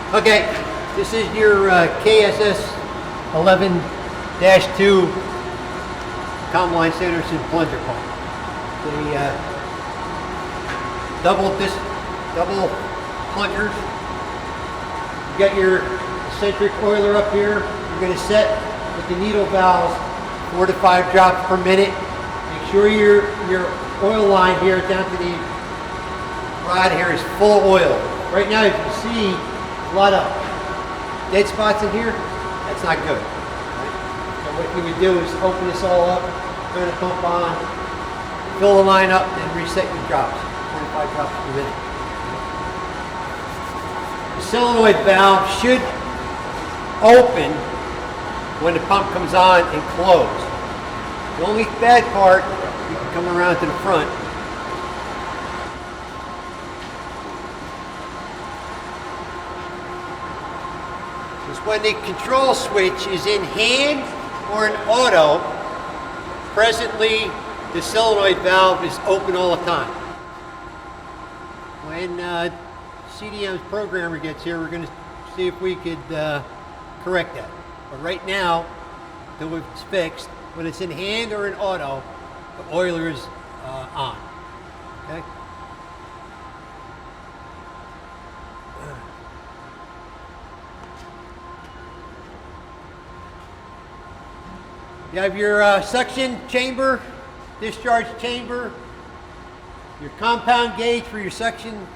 Okay, this is your KSS 11-2 Combine Sanderson plunger pump. The double plungers. You got your eccentric oiler up here. You're going to set with the needle valves 4 to 5 drops per minute. Make sure your oil line here down to the rod here is full of oil. Right now, you can see a lot of dead spots in here. That's not good. Right? So what you would do is open this all up, turn the pump on, fill the line up, and reset your drops. 25 drops per minute. The solenoid valve should open when the pump comes on and close. The only bad part, you can come around to the front. Is when the control switch is in hand or in auto. Presently, the solenoid valve is open all the time. When CDM's programmer gets here, we're going to see if we could correct that. But right now, until it's fixed, when it's in hand or in auto, the oiler is on. Okay? You have your suction chamber, discharge chamber, your compound gauge for your suction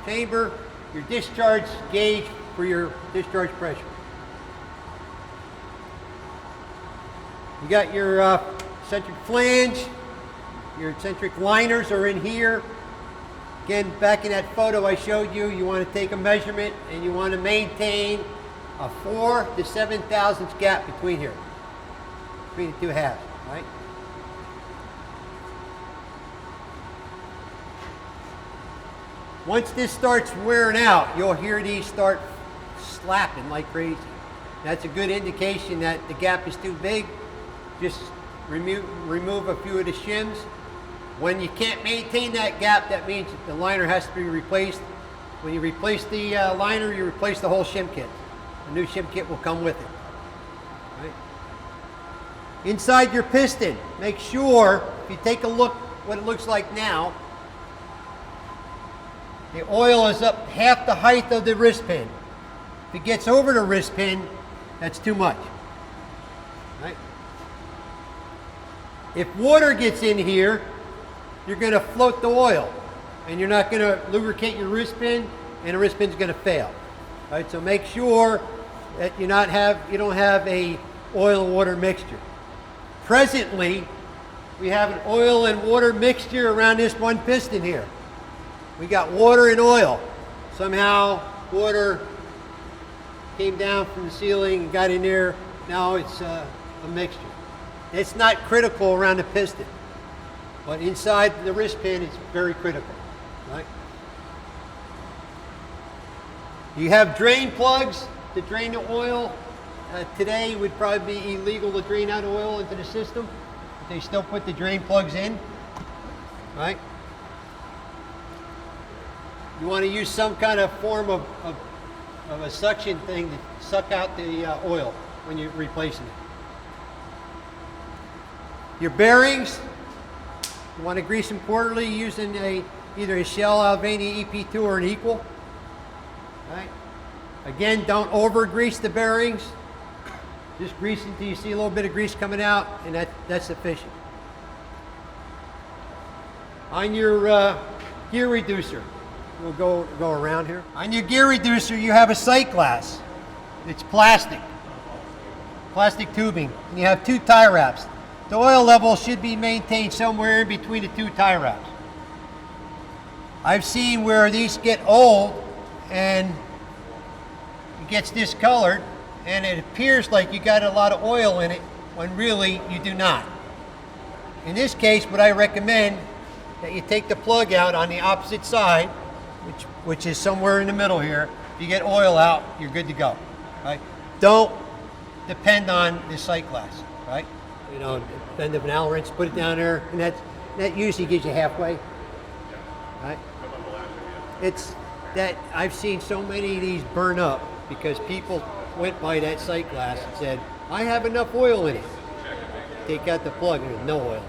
chamber, your discharge gauge for your discharge pressure. You got your eccentric flange, your eccentric liners are in here. Again, back in that photo I showed you, you want to take a measurement and you want to maintain a 4 to 7 thousandths gap between here. Between the two halves, right? Once this starts wearing out, you'll hear these start slapping like crazy. That's a good indication that the gap is too big. Just remove a few of the shims. When you can't maintain that gap, that means the liner has to be replaced. When you replace the liner, you replace the whole shim kit. A new shim kit will come with it. Right? Inside your piston, make sure, if you take a look what it looks like now, the oil is up half the height of the wrist pin. If it gets over the wrist pin, that's too much. Right? If water gets in here, you're going to float the oil, and you're not going to lubricate your wrist pin, and the wrist pin's going to fail. Right? So make sure that you don't have a oil and water mixture. Presently, we have an oil and water mixture around this one piston here. We got water and oil. Somehow, water came down from the ceiling and got in there. Now it's a mixture. It's not critical around the piston, but inside the wrist pin, it's very critical. Right? You have drain plugs to drain the oil. Today would probably be illegal to drain out oil into the system, but they still put the drain plugs in, right? You want to use some kind of form of a suction thing to suck out the oil when you're replacing it. Your bearings, you want to grease them quarterly using either a Shell Albania EP2 or an equal, right? Again, don't over grease the bearings. Just grease until you see a little bit of grease coming out, and that's sufficient. On your gear reducer, we'll go around here. On your gear reducer, you have a sight glass. It's plastic tubing, and you have 2 tie wraps. The oil level should be maintained somewhere in between the 2 tie wraps. I've seen where these get old and it gets discolored, and it appears like you got a lot of oil in it when really you do not. In this case, what I recommend that you take the plug out on the opposite side, which is somewhere in the middle here. If you get oil out, you're good to go. Right? Don't depend on the sight glass. Right? You know, bend of an Allen wrench, put it down there, and that usually gives you halfway. Right? that I've seen so many of these burn up because people went by that sight glass and said, I have enough oil in it. Take out the plug and there's no oil.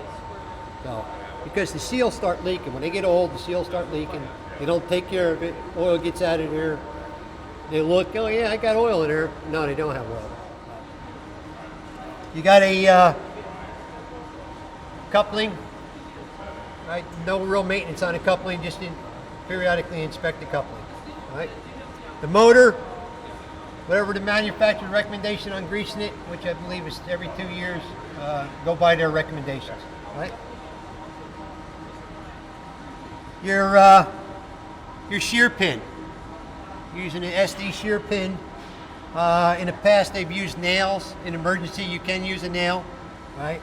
So, because the seals start leaking. When they get old, the seals start leaking. They don't take care of it. Oil gets out of there. They look, oh yeah, I got oil in there. No, they don't have oil. You got a coupling, right? No real maintenance on the coupling, just periodically inspect the coupling, right? The motor, whatever the manufacturer's recommendation on greasing it, which I believe is every 2 years, go by their recommendations, right? Your shear pin, using an SD shear pin. In the past, they've used nails. In emergency, you can use a nail, right?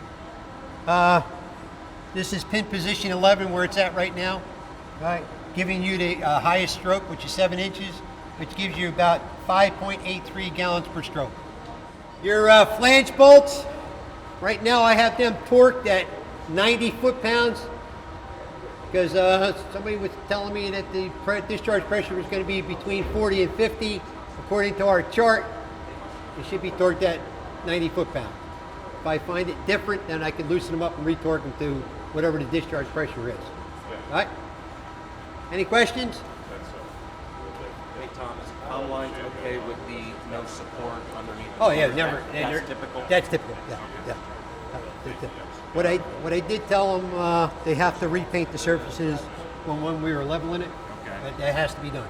This is pin position 11, where it's at right now, right? Giving you the highest stroke, which is 7 inches, which gives you about 5.83 gallons per stroke. Your flange bolts, right now I have them torqued at 90 foot-pounds because somebody was telling me that the discharge pressure was going to be between 40 and 50. According to our chart, it should be torqued at 90 foot-pounds. If I find it different, then I can loosen them up and retorque them to whatever the discharge pressure is. All right? Any questions? Hey Tom, is palm lines okay with the no support underneath? Oh yeah, never. That's typical? That's typical, yeah. What I did tell them, they have to repaint the surfaces when we were leveling it. Okay. But that has to be done.